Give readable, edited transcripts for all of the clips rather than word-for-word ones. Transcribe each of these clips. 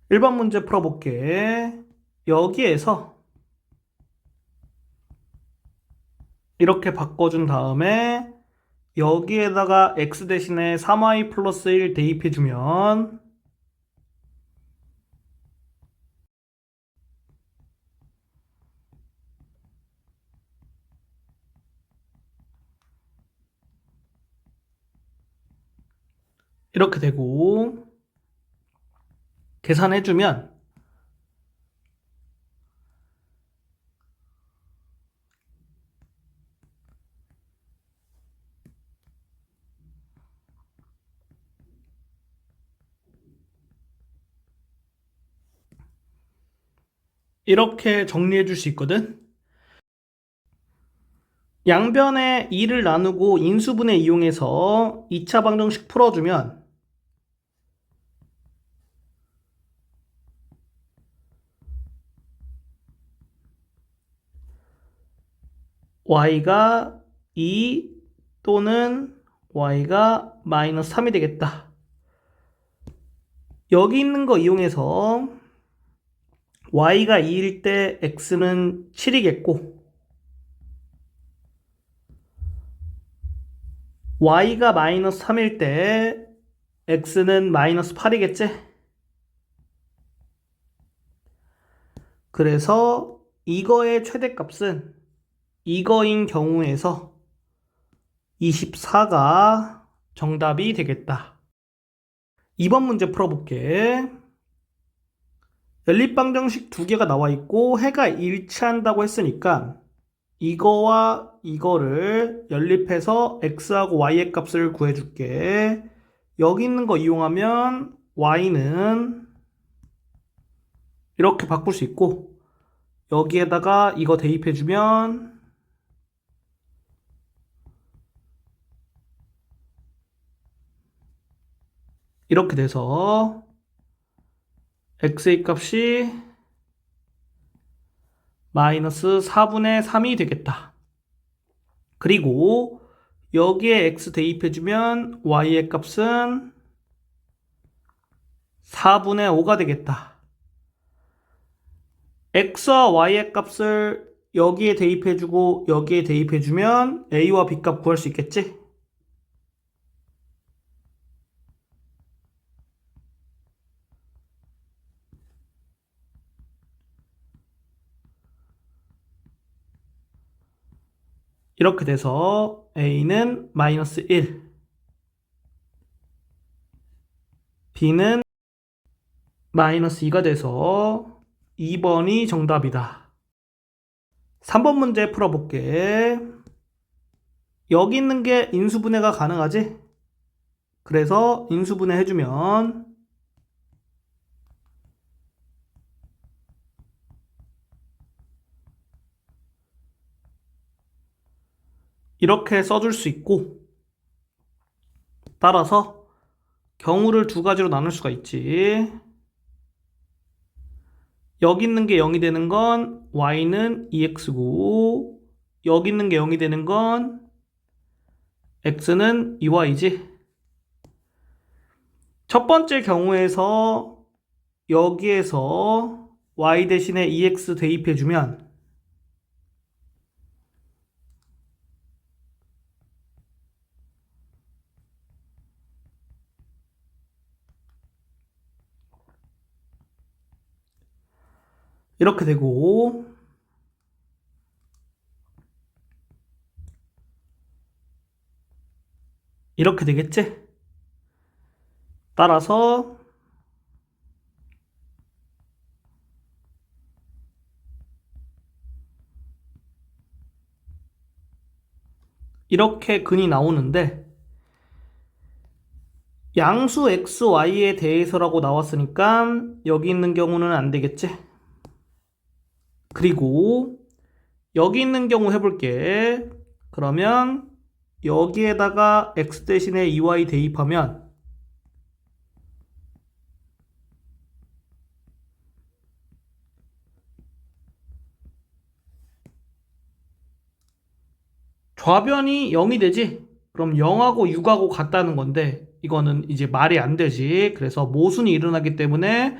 1번 문제 풀어볼게. 여기에서 이렇게 바꿔준 다음에 여기에다가 x 대신에 3y 플러스 1 대입해주면 이렇게 되고, 계산해주면 이렇게 정리해 줄 수 있거든. 양변에 2를 나누고 인수분해 이용해서 2차 방정식 풀어주면 y가 2 또는 y가 마이너스 3이 되겠다. 여기 있는 거 이용해서 y가 2일 때 x는 7이겠고 y가 마이너스 3일 때 x는 마이너스 8이겠지? 그래서 이거의 최대값은 이거인 경우에서 24가 정답이 되겠다. 2번 문제 풀어볼게. 연립방정식 두 개가 나와 있고 해가 일치한다고 했으니까 이거와 이거를 연립해서 x하고 y의 값을 구해줄게. 여기 있는 거 이용하면 y는 이렇게 바꿀 수 있고 여기에다가 이거 대입해주면 이렇게 돼서 x의 값이 마이너스 4분의 3이 되겠다. 그리고 여기에 x 대입해주면 y의 값은 4분의 5가 되겠다. x와 y의 값을 여기에 대입해주고 여기에 대입해주면 a와 b 값 구할 수 있겠지? 이렇게 돼서 a는 마이너스 1, b는 마이너스 2가 돼서 2번이 정답이다. 3번 문제 풀어볼게. 여기 있는 게 인수분해가 가능하지? 그래서 인수분해 해주면 이렇게 써줄 수 있고 따라서 경우를 두 가지로 나눌 수가 있지. 여기 있는 게 0이 되는 건 y는 2x고 여기 있는 게 0이 되는 건 x는 2y지. 첫 번째 경우에서 여기에서 y 대신에 2x 대입해주면 이렇게 되고 이렇게 되겠지? 따라서 이렇게 근이 나오는데 양수 x, y에 대해서라고 나왔으니까 여기 있는 경우는 안 되겠지? 그리고 여기 있는 경우 해볼게. 그러면 여기에다가 x 대신에 2y 대입하면 좌변이 0이 되지? 그럼 0하고 6하고 같다는 건데 이거는 이제 말이 안 되지. 그래서 모순이 일어나기 때문에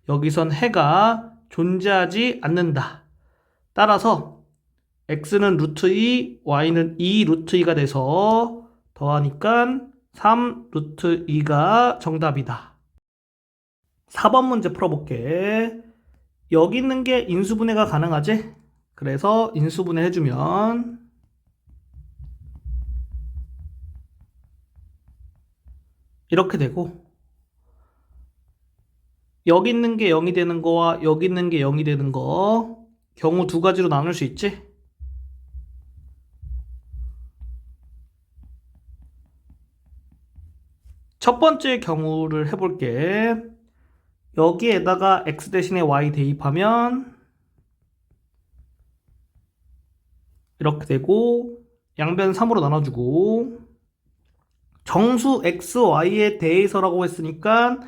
여기선 해가 존재하지 않는다. 따라서 x는 루트 2, y는 2 루트 2가 돼서 더하니까 3 루트 2가 정답이다. 4번 문제 풀어볼게. 여기 있는 게 인수분해가 가능하지? 그래서 인수분해 해주면 이렇게 되고, 여기 있는 게 0이 되는 거와 여기 있는 게 0이 되는 거 경우 두 가지로 나눌 수 있지? 첫 번째 경우를 해볼게. 여기에다가 x 대신에 y 대입하면 이렇게 되고, 양변 3으로 나눠주고, 정수 x, y에 대해서라고 했으니까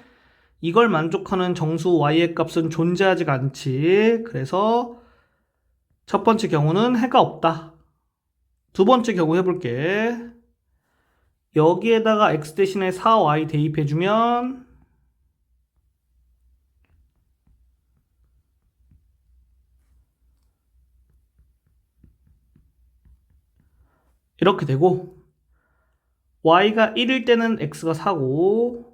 이걸 만족하는 정수 y의 값은 존재하지가 않지. 그래서 첫 번째 경우는 해가 없다. 두 번째 경우 해볼게. 여기에다가 x 대신에 4y 대입해주면 이렇게 되고, y가 1일 때는 x가 4고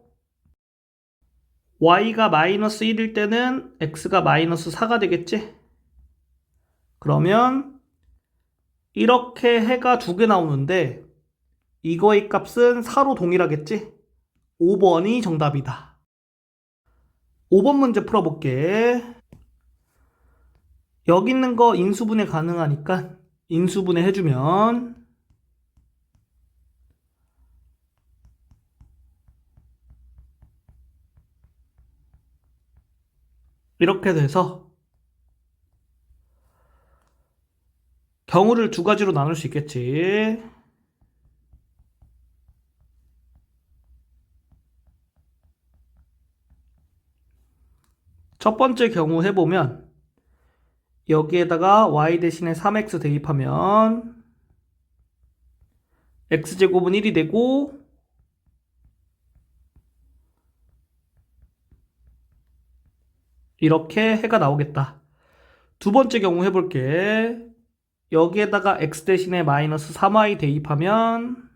y가 마이너스 1일 때는 x가 마이너스 4가 되겠지? 그러면 이렇게 해가 두 개 나오는데 이거의 값은 4로 동일하겠지? 5번이 정답이다. 5번 문제 풀어볼게. 여기 있는 거 인수분해 가능하니까 인수분해 해주면 이렇게 돼서 경우를 두 가지로 나눌 수 있겠지. 첫 번째 경우 해보면 여기에다가 y 대신에 3x 대입하면 x제곱은 1이 되고, 이렇게 해가 나오겠다. 두 번째 경우 해볼게. 여기에다가 x 대신에 마이너스 3y 대입하면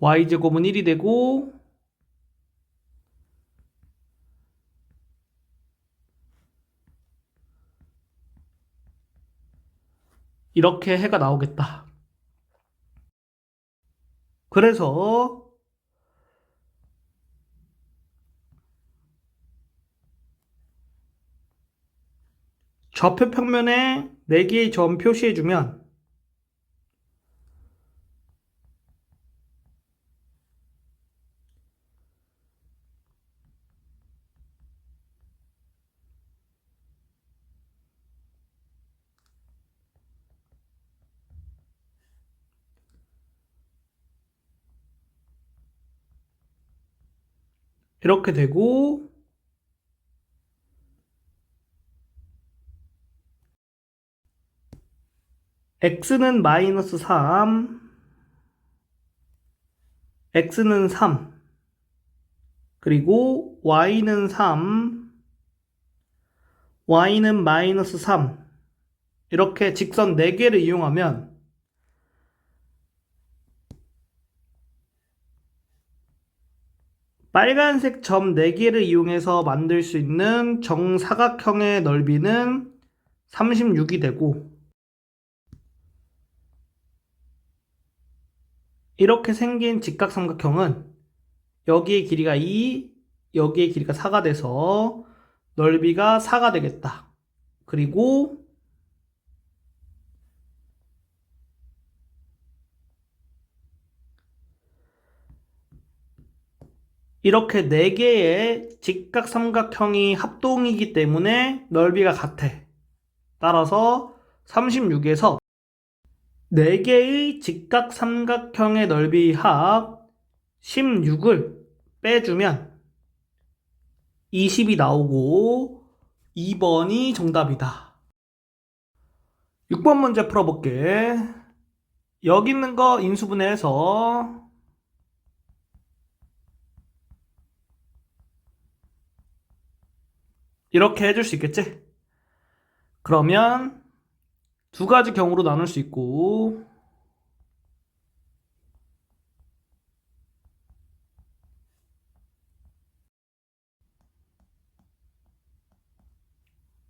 y제곱은 1이 되고, 이렇게 해가 나오겠다. 그래서 좌표 평면에 4개의 점 표시해주면 이렇게 되고, x는 마이너스 3, x는 3, 그리고 y는 3, y는 마이너스 3, 이렇게 직선 4개를 이용하면 빨간색 점 4개를 이용해서 만들 수 있는 정사각형의 넓이는 36이 되고, 이렇게 생긴 직각삼각형은 여기의 길이가 2, 여기의 길이가 4가 돼서 넓이가 4가 되겠다. 그리고 이렇게 4개의 직각삼각형이 합동이기 때문에 넓이가 같아. 따라서 36에서 4개의 직각삼각형의 넓이 합 16을 빼주면 20이 나오고 2번이 정답이다. 6번 문제 풀어볼게. 여기 있는 거 인수분해해서 이렇게 해줄 수 있겠지? 그러면 두 가지 경우로 나눌 수 있고,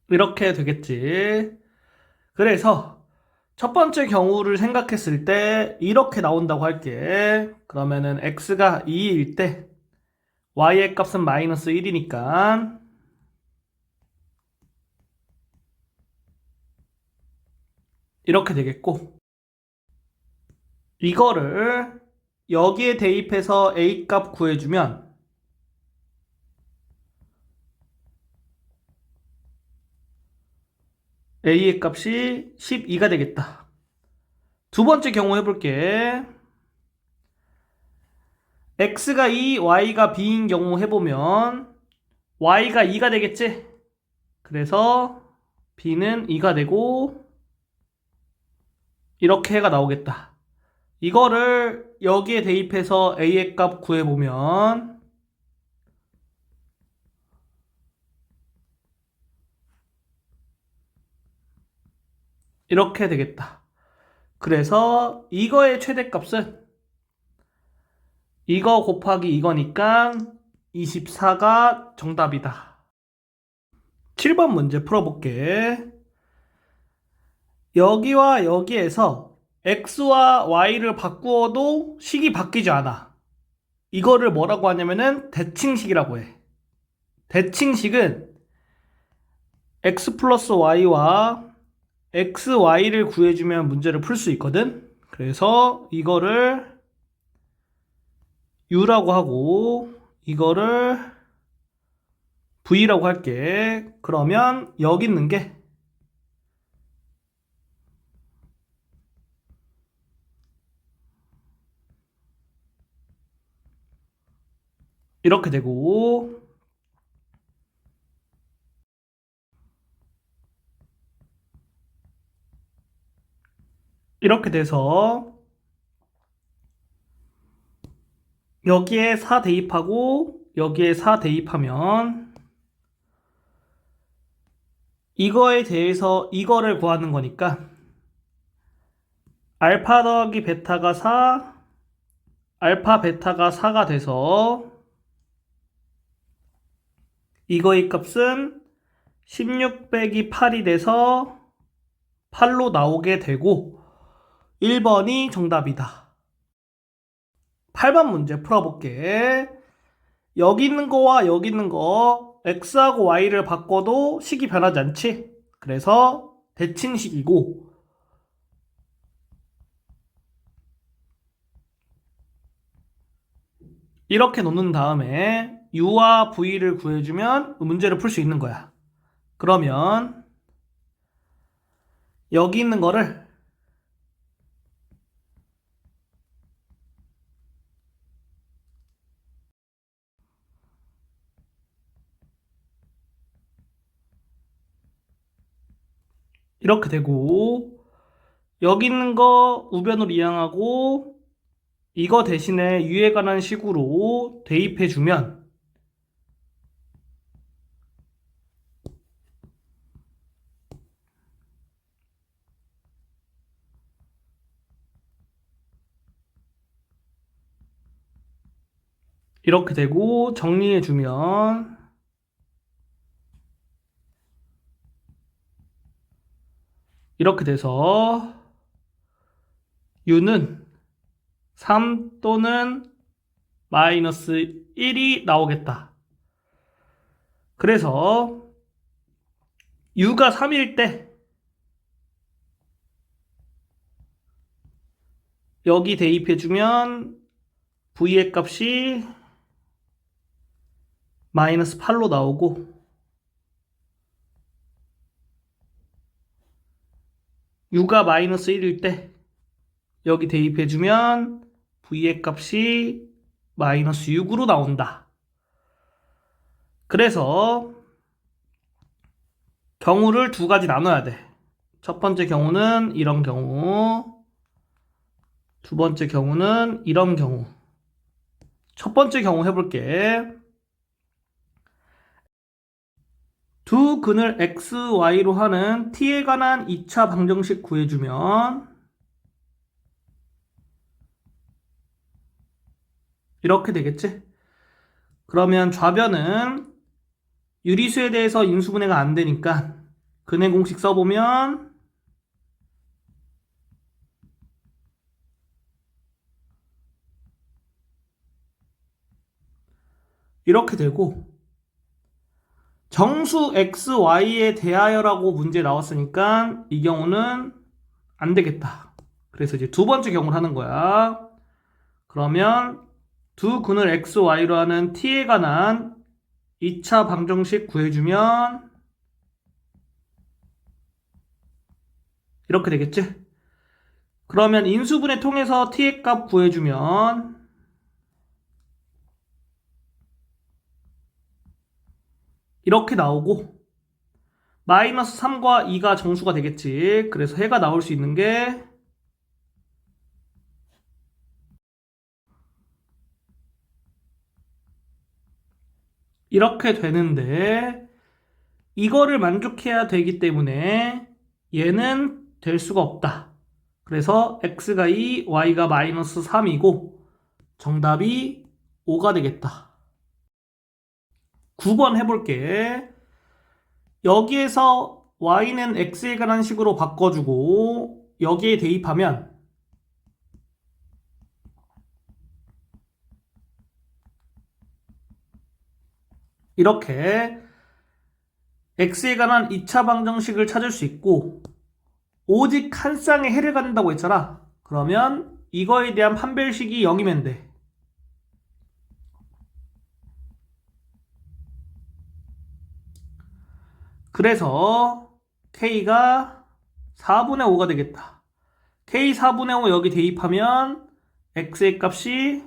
이렇게 되겠지. 그래서 첫 번째 경우를 생각했을 때 이렇게 나온다고 할게. 그러면은 x가 2일 때 y의 값은 마이너스 1이니까 이렇게 되겠고, 이거를 여기에 대입해서 a 값 구해주면 a의 값이 12가 되겠다. 두 번째 경우 해볼게. x가 2, y가 b인 경우 해보면 y가 2가 되겠지? 그래서 b는 2가 되고 이렇게 해가 나오겠다. 이거를 여기에 대입해서 a의 값 구해보면 이렇게 되겠다. 그래서 이거의 최대값은 이거 곱하기 이거니까 24가 정답이다. 7번 문제 풀어볼게. 여기와 여기에서 x와 y를 바꾸어도 식이 바뀌지 않아. 이거를 뭐라고 하냐면은 대칭식이라고 해. 대칭식은 x 플러스 y와 xy를 구해주면 문제를 풀 수 있거든. 그래서 이거를 u라고 하고 이거를 v라고 할게. 그러면 여기 있는 게 이렇게 되고, 이렇게 돼서 여기에 4 대입하고 여기에 4 대입하면 이거에 대해서 이거를 구하는 거니까 알파 더하기 베타가 4, 알파 베타가 4가 돼서 이거의 값은 16 빼기 8이 돼서 8로 나오게 되고 1번이 정답이다. 8번 문제 풀어볼게. 여기 있는 거와 여기 있는 거 x하고 y를 바꿔도 식이 변하지 않지? 그래서 대칭식이고, 이렇게 놓는 다음에 u와 v를 구해주면 문제를 풀 수 있는 거야. 그러면 여기 있는 거를 이렇게 되고, 여기 있는 거 우변으로 이항하고 이거 대신에 u에 관한 식으로 대입해주면 이렇게 되고, 정리해주면 이렇게 돼서 u는 3 또는 마이너스 1이 나오겠다. 그래서 u가 3일 때 여기 대입해주면 v의 값이 마이너스 8로 나오고, u가 마이너스 1일 때 여기 대입해주면 v의 값이 마이너스 6으로 나온다. 그래서 경우를 두 가지 나눠야 돼. 첫 번째 경우는 이런 경우, 두 번째 경우는 이런 경우. 첫 번째 경우 해볼게. 두 근을 x, y로 하는 t에 관한 2차 방정식 구해주면 이렇게 되겠지? 그러면 좌변은 유리수에 대해서 인수분해가 안 되니까 근의 공식 써보면 이렇게 되고, 정수 x, y에 대하여라고 문제 나왔으니까 이 경우는 안 되겠다. 그래서 이제 두 번째 경우를 하는 거야. 그러면 두 근을 x, y로 하는 t에 관한 2차 방정식 구해주면 이렇게 되겠지? 그러면 인수분해 통해서 t의 값 구해주면 이렇게 나오고, 마이너스 3과 2가 정수가 되겠지. 그래서 해가 나올 수 있는 게 이렇게 되는데, 이거를 만족해야 되기 때문에 얘는 될 수가 없다. 그래서 x가 2, y가 마이너스 3이고 정답이 5가 되겠다. 9번 해볼게. 여기에서 y는 x에 관한 식으로 바꿔주고 여기에 대입하면 이렇게 x에 관한 2차 방정식을 찾을 수 있고, 오직 한 쌍의 해를 갖는다고 했잖아. 그러면 이거에 대한 판별식이 0이면 돼. 그래서 k가 4분의 5가 되겠다. k 4분의 5 여기 대입하면 x의 값이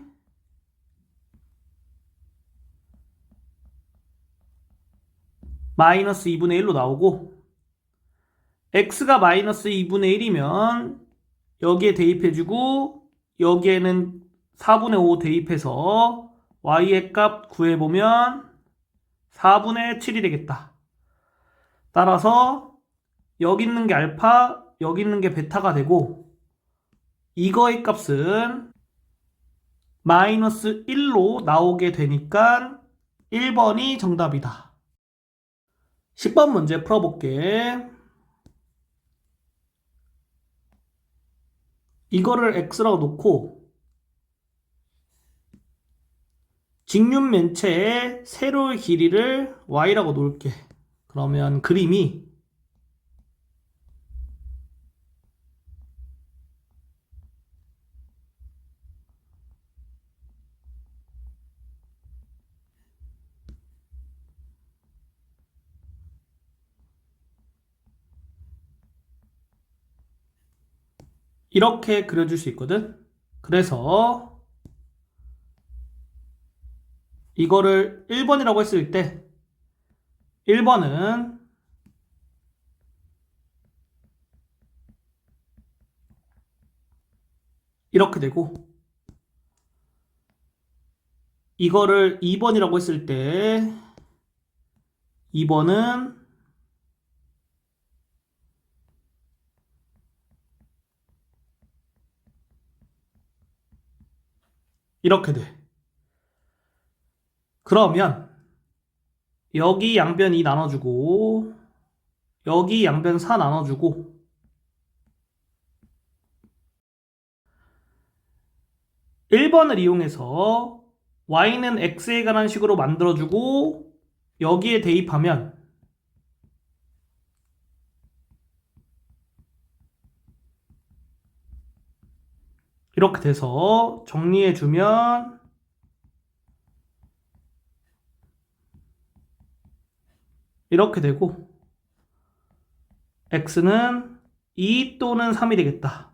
마이너스 2분의 1로 나오고, x가 마이너스 2분의 1이면 여기에 대입해주고 여기에는 4분의 5 대입해서 y의 값 구해보면 4분의 7이 되겠다. 따라서 여기 있는 게 알파, 여기 있는 게 베타가 되고, 이거의 값은 마이너스 1로 나오게 되니까 1번이 정답이다. 10번 문제 풀어볼게. 이거를 x라고 놓고 직륜면체의 세로의 길이를 y라고 놓을게. 그러면 그림이 이렇게 그려줄 수 있거든. 그래서 이거를 1번이라고 했을 때 1번은 이렇게 되고, 이거를 2번이라고 했을 때 2번은 이렇게 돼. 그러면 여기 양변 2 나눠주고 여기 양변 4 나눠주고 1번을 이용해서 y는 x에 관한 식으로 만들어주고 여기에 대입하면 이렇게 돼서 정리해주면 이렇게 되고, x는 2 또는 3이 되겠다.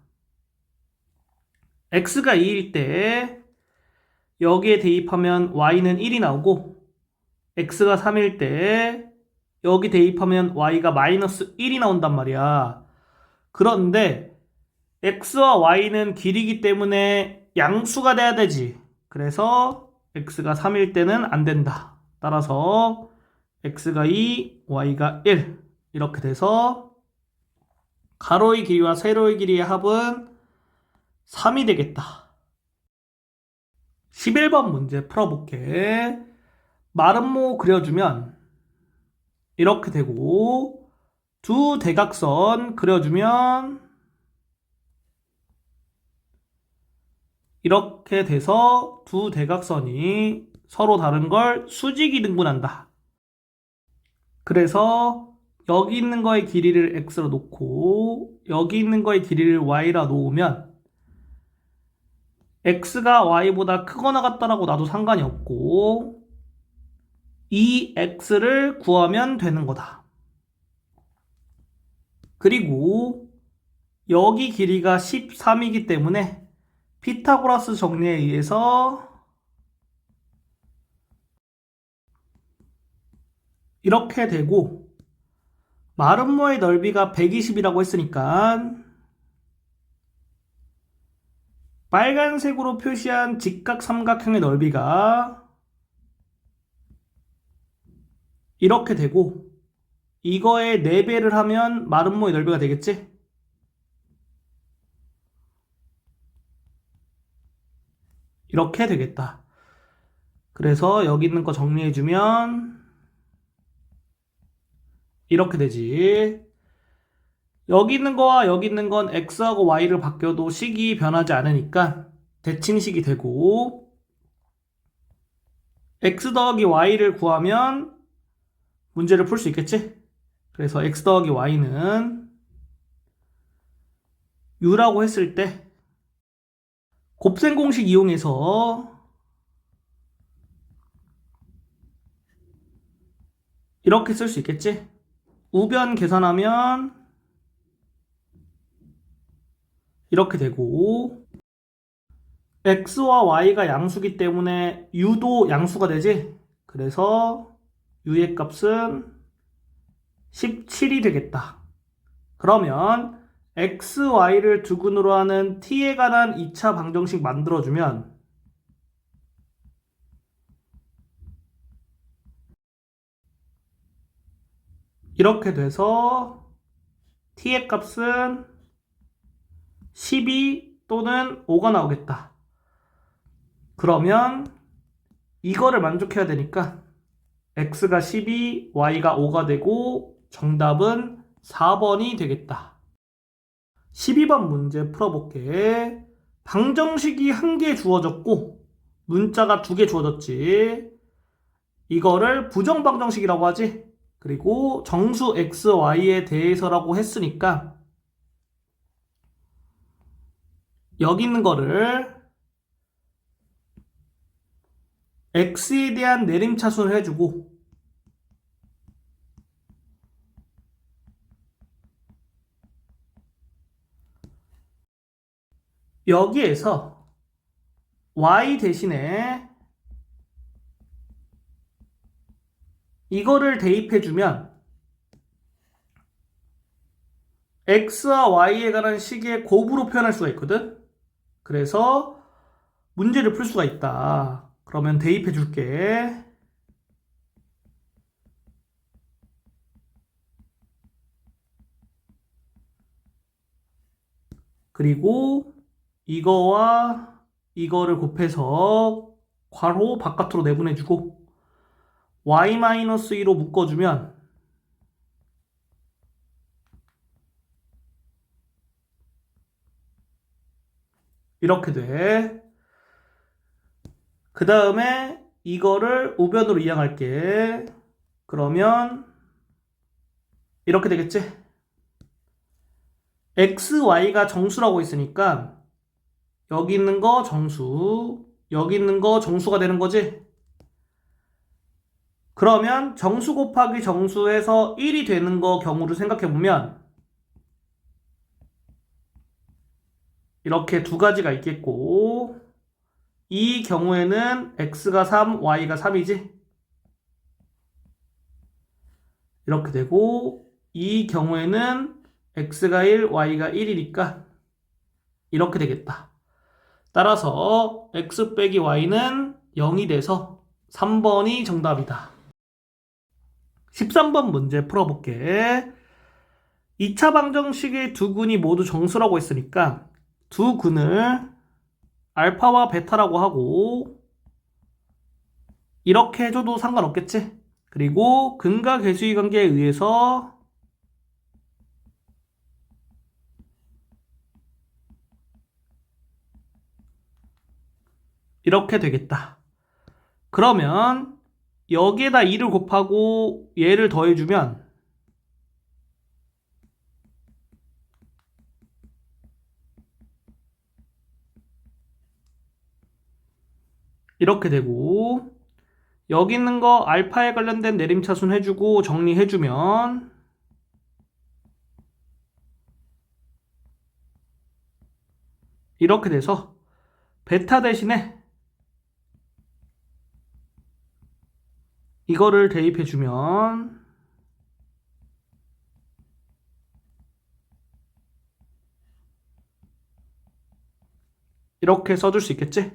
x가 2일 때 여기에 대입하면 y는 1이 나오고, x가 3일 때 여기 대입하면 y가 마이너스 1이 나온단 말이야. 그런데 x와 y는 길이기 때문에 양수가 돼야 되지. 그래서 x가 3일 때는 안 된다. 따라서 x가 2, y가 1 이렇게 돼서 가로의 길이와 세로의 길이의 합은 3이 되겠다. 11번 문제 풀어볼게. 마름모 그려주면 이렇게 되고 두 대각선 그려주면 이렇게 돼서 두 대각선이 서로 다른 걸 수직이 등분한다. 그래서 여기 있는 거의 길이를 x로 놓고 여기 있는 거의 길이를 y라 놓으면 x가 y보다 크거나 같다라고 놔도 상관이 없고 이 x를 구하면 되는 거다. 그리고 여기 길이가 13이기 때문에 피타고라스 정리에 의해서 이렇게 되고 마름모의 넓이가 120이라고 했으니까 빨간색으로 표시한 직각삼각형의 넓이가 이렇게 되고 이거에 4배를 하면 마름모의 넓이가 되겠지? 이렇게 되겠다. 그래서 여기 있는 거 정리해주면 이렇게 되지. 여기 있는 거와 여기 있는 건 x하고 y를 바뀌어도 식이 변하지 않으니까 대칭식이 되고 x 더하기 y를 구하면 문제를 풀 수 있겠지? 그래서 x 더하기 y는 u라고 했을 때 곱셈 공식 이용해서 이렇게 쓸 수 있겠지? 우변 계산하면 이렇게 되고 x와 y가 양수기 때문에 u도 양수가 되지? 그래서 u의 값은 17이 되겠다. 그러면 x, y를 두근으로 하는 t에 관한 2차 방정식 만들어주면 이렇게 돼서 t의 값은 12 또는 5가 나오겠다. 그러면 이거를 만족해야 되니까 x가 12, y가 5가 되고 정답은 4번이 되겠다. 12번 문제 풀어볼게. 방정식이 1개 주어졌고 문자가 2개 주어졌지. 이거를 부정방정식이라고 하지. 그리고 정수 x, y에 대해서라고 했으니까 여기 있는 거를 x에 대한 내림차순을 해주고 여기에서 y 대신에 이거를 대입해주면 x와 y에 관한 식의 곱으로 표현할 수가 있거든. 그래서 문제를 풀 수가 있다. 그러면 대입해줄게. 그리고 이거와 이거를 곱해서 괄호 바깥으로 내보내주고 y-2로 묶어주면 이렇게 돼. 그 다음에 이거를 우변으로 이항할게. 그러면 이렇게 되겠지? x, y가 정수라고 했으니까 여기 있는 거 정수, 여기 있는 거 정수가 되는 거지? 그러면 정수 곱하기 정수에서 1이 되는 거 경우를 생각해보면 이렇게 두 가지가 있겠고 이 경우에는 x가 3, y가 3이지? 이렇게 되고 이 경우에는 x가 1, y가 1이니까 이렇게 되겠다. 따라서 x 빼기 y는 0이 돼서 3번이 정답이다. 13번 문제 풀어볼게. 2차 방정식의 두 근이 모두 정수라고 했으니까 두 근을 알파와 베타라고 하고 이렇게 해줘도 상관없겠지? 그리고 근과 계수의 관계에 의해서 이렇게 되겠다. 그러면 여기에다 2를 곱하고 얘를 더해주면 이렇게 되고 여기 있는 거 알파에 관련된 내림차순 해주고 정리해주면 이렇게 돼서 베타 대신에 이거를 대입해주면 이렇게 써줄 수 있겠지?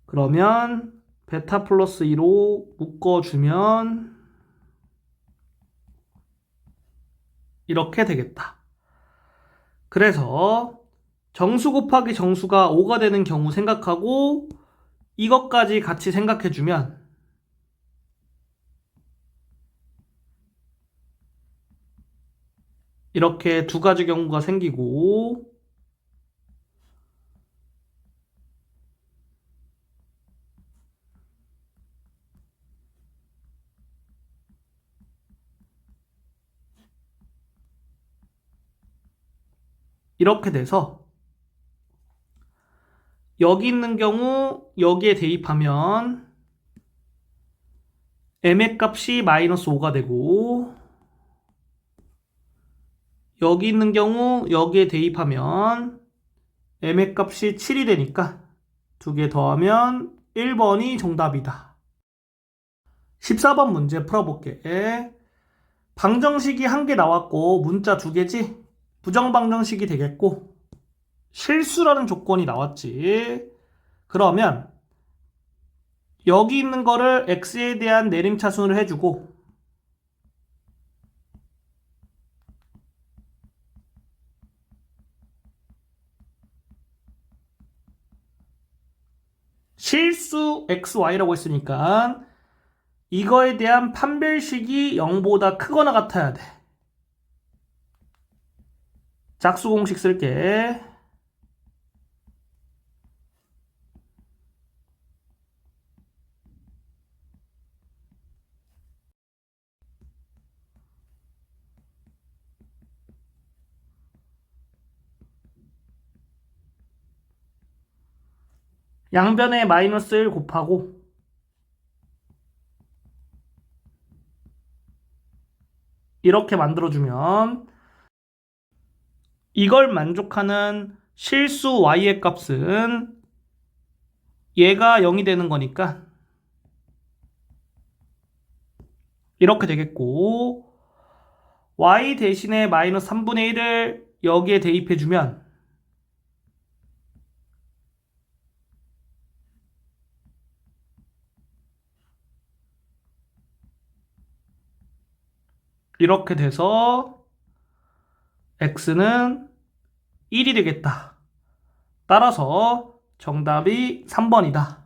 그러면 베타 플러스 2로 묶어주면 이렇게 되겠다. 그래서 정수 곱하기 정수가 5가 되는 경우 생각하고 이것까지 같이 생각해주면 이렇게 두 가지 경우가 생기고 이렇게 돼서 여기 있는 경우 여기에 대입하면 m의 값이 마이너스 5가 되고 여기 있는 경우 여기에 대입하면 m의 값이 7이 되니까 두 개 더하면 1번이 정답이다. 14번 문제 풀어볼게. 방정식이 한 개 나왔고 문자 두 개지? 부정방정식이 되겠고 실수라는 조건이 나왔지. 그러면 여기 있는 거를 x에 대한 내림차순을 해주고 실수 xy라고 했으니까 이거에 대한 판별식이 0보다 크거나 같아야 돼. 짝수 공식 쓸게. 양변에 마이너스 1 곱하고 이렇게 만들어주면 이걸 만족하는 실수 y의 값은 얘가 0이 되는 거니까 이렇게 되겠고 y 대신에 마이너스 3분의 1을 여기에 대입해주면 이렇게 돼서 x는 1이 되겠다. 따라서 정답이 3번이다.